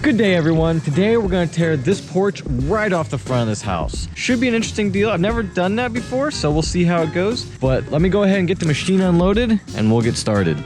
Good day, everyone. Today we're gonna tear this porch right off the front of this house. Should be an interesting deal. I've never done that before, so we'll see how it goes. But let me go ahead and get the machine unloaded and we'll get started.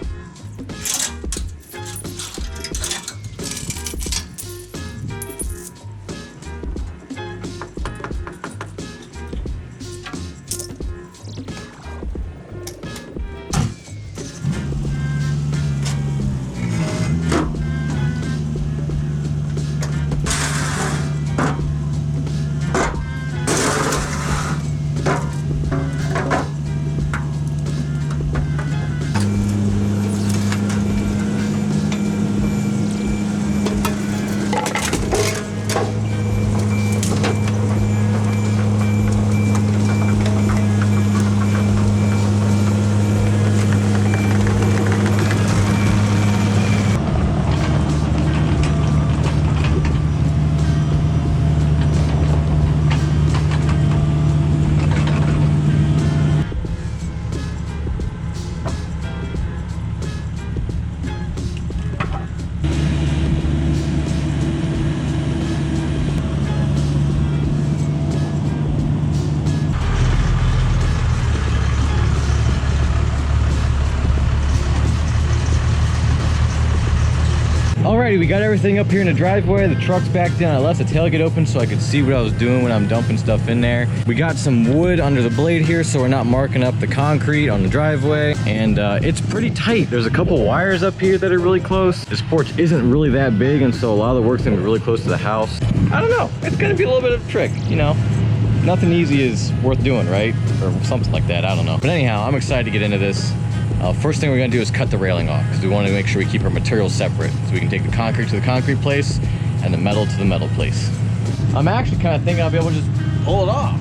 Alrighty, we got everything up here in the driveway. The truck's back down. I left the tailgate open so I could see what I was doing when I'm dumping stuff in there. We got some wood under the blade here so we're not marking up the concrete on the driveway. And it's pretty tight. There's a couple wires up here that are really close. This porch isn't really that big, and so a lot of the work's gonna be really close to the house. I don't know. It's gonna be a little bit of a trick, you know. Nothing easy is worth doing, right? Or something like that, I don't know. But anyhow, I'm excited to get into this. First thing we're gonna do is cut the railing off because we want to make sure we keep our materials separate so we can take the concrete to the concrete place and the metal to the metal place. I'm actually kind of thinking I'll be able to just pull it off.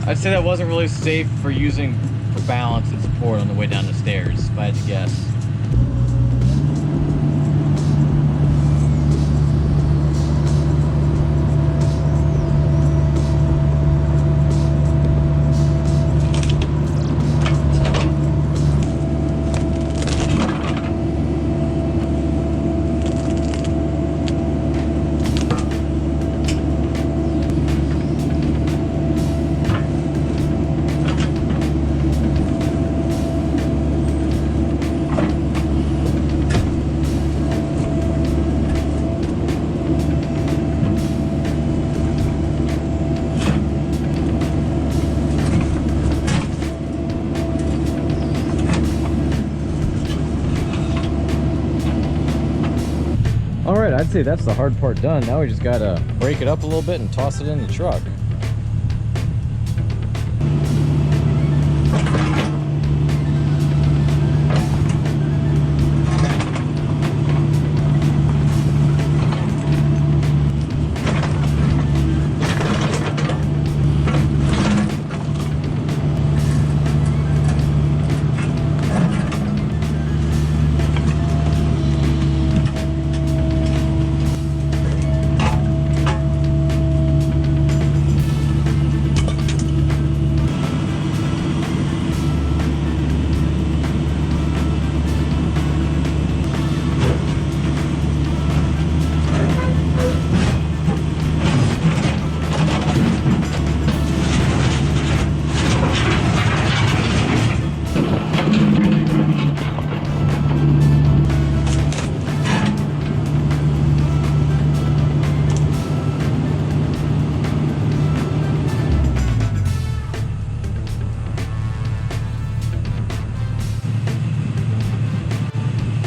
I'd say that wasn't really safe for using for balance and support on the way down the stairs, if I had to guess. Alright, I'd say that's the hard part done. Now we just gotta break it up a little bit and toss it in the truck.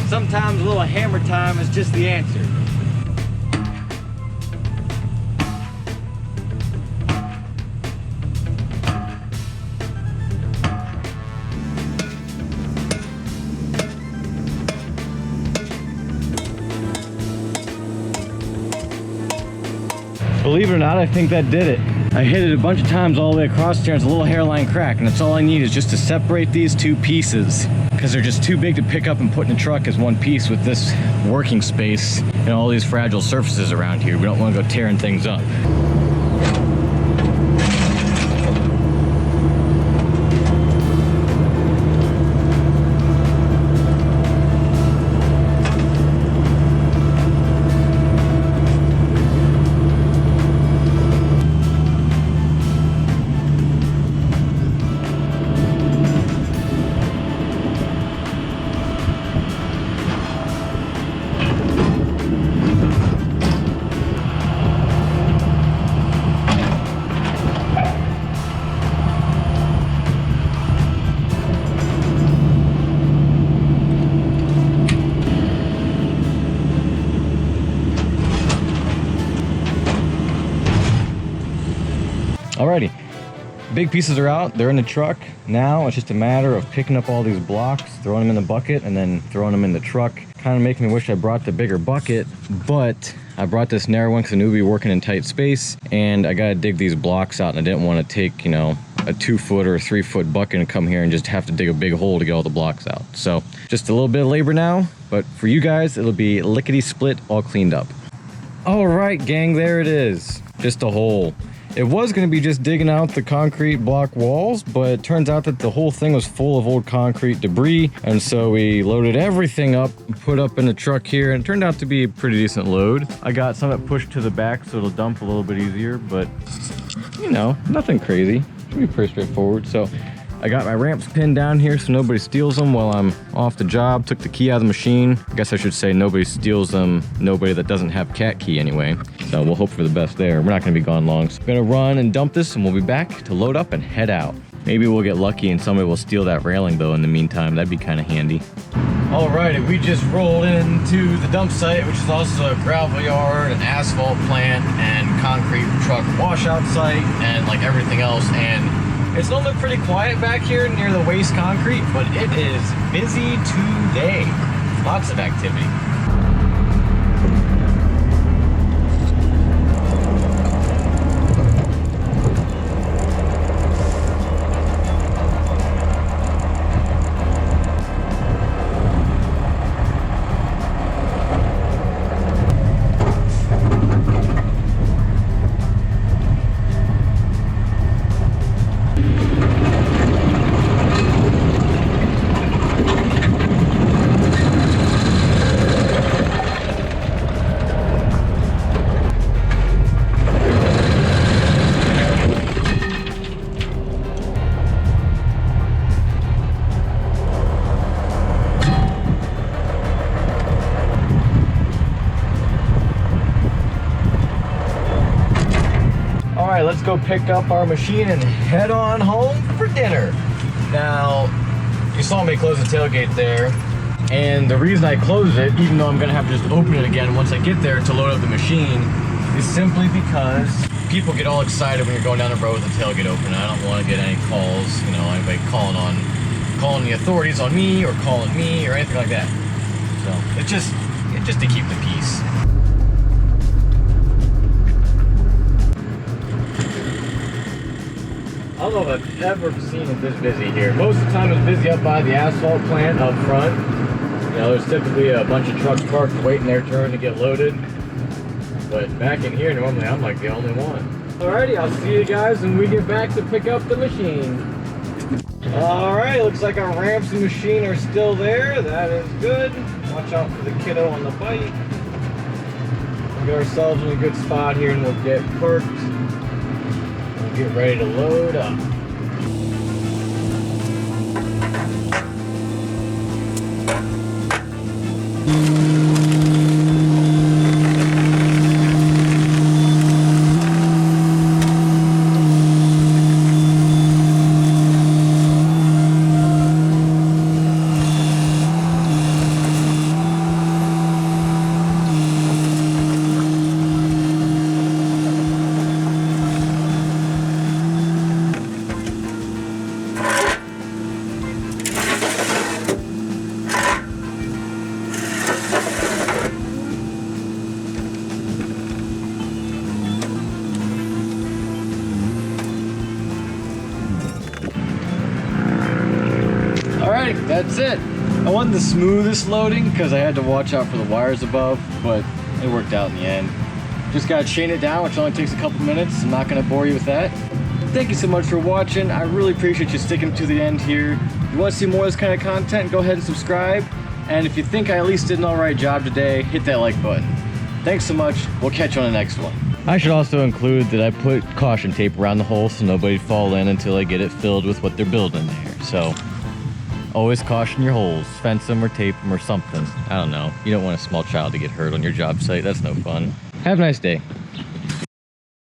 Sometimes a little hammer time is just the answer. Believe it or not, I think that did it. I hit it a bunch of times all the way across there. It's a little hairline crack, and that's all I need is just to separate these two pieces, because they're just too big to pick up and put in a truck as one piece with this working space and all these fragile surfaces around here. We don't want to go tearing things up. Alrighty, big pieces are out, they're in the truck. Now it's just a matter of picking up all these blocks, throwing them in the bucket, and then throwing them in the truck. Kind of making me wish I brought the bigger bucket, but I brought this narrow one because I knew we'd be working in tight space, and I gotta dig these blocks out, and I didn't want to take, you know, a 2-foot or a 3-foot bucket and come here and just have to dig a big hole to get all the blocks out. So just a little bit of labor now, but for you guys, it'll be lickety split, all cleaned up. All right, gang, there it is, just a hole. It was going to be just digging out the concrete block walls, but it turns out that the whole thing was full of old concrete debris, and so we loaded everything up, put up in the truck here, and it turned out to be a pretty decent load. I got some of it pushed to the back so it'll dump a little bit easier, but you know, nothing crazy. Should be pretty straightforward. So I got my ramps pinned down here so nobody steals them while I'm off the job. Took the key out of the machine. I guess I should say nobody steals them. Nobody that doesn't have cat key anyway. So we'll hope for the best there. We're not gonna be gone long. So I'm gonna run and dump this and we'll be back to load up and head out. Maybe we'll get lucky and somebody will steal that railing though in the meantime. That'd be kind of handy. Alrighty, we just rolled into the dump site, which is also a gravel yard, an asphalt plant, and concrete truck washout site, and like everything else. And it's normally pretty quiet back here near the waste concrete, but it is busy today. Lots of activity. Let's go pick up our machine and head on home for dinner. Now, you saw me close the tailgate there, and the reason I close it, even though I'm gonna have to just open it again once I get there to load up the machine, is simply because people get all excited when you're going down the road with the tailgate open. I don't want to get any calls, you know, anybody calling the authorities on me or calling me or anything like that. So it's just to keep the peace. I don't know if I've ever seen it this busy here. Most of the time it's busy up by the asphalt plant up front. You know, there's typically a bunch of trucks parked waiting their turn to get loaded. But back in here, normally I'm like the only one. Alrighty, I'll see you guys when we get back to pick up the machine. Alright, looks like our ramps and machine are still there. That is good. Watch out for the kiddo on the bike. We'll get ourselves in a good spot here and we'll get parked. Get ready to load up. that's it. I wasn't the smoothest loading because I had to watch out for the wires above, but it worked out in the end. Just gotta chain it down, which only takes a couple minutes. I'm not gonna bore you with that. Thank you so much for watching. I really appreciate you sticking to the end here. If you want to see more of this kind of content, go ahead and subscribe. And if you think I at least did an alright job today, hit that like button. Thanks so much. We'll catch you on the next one. I should also include that I put caution tape around the hole so nobody'd fall in until I get it filled with what they're building there. So always caution your holes. Fence them or tape them or something. I don't know. You don't want a small child to get hurt on your job site. That's no fun. Have a nice day.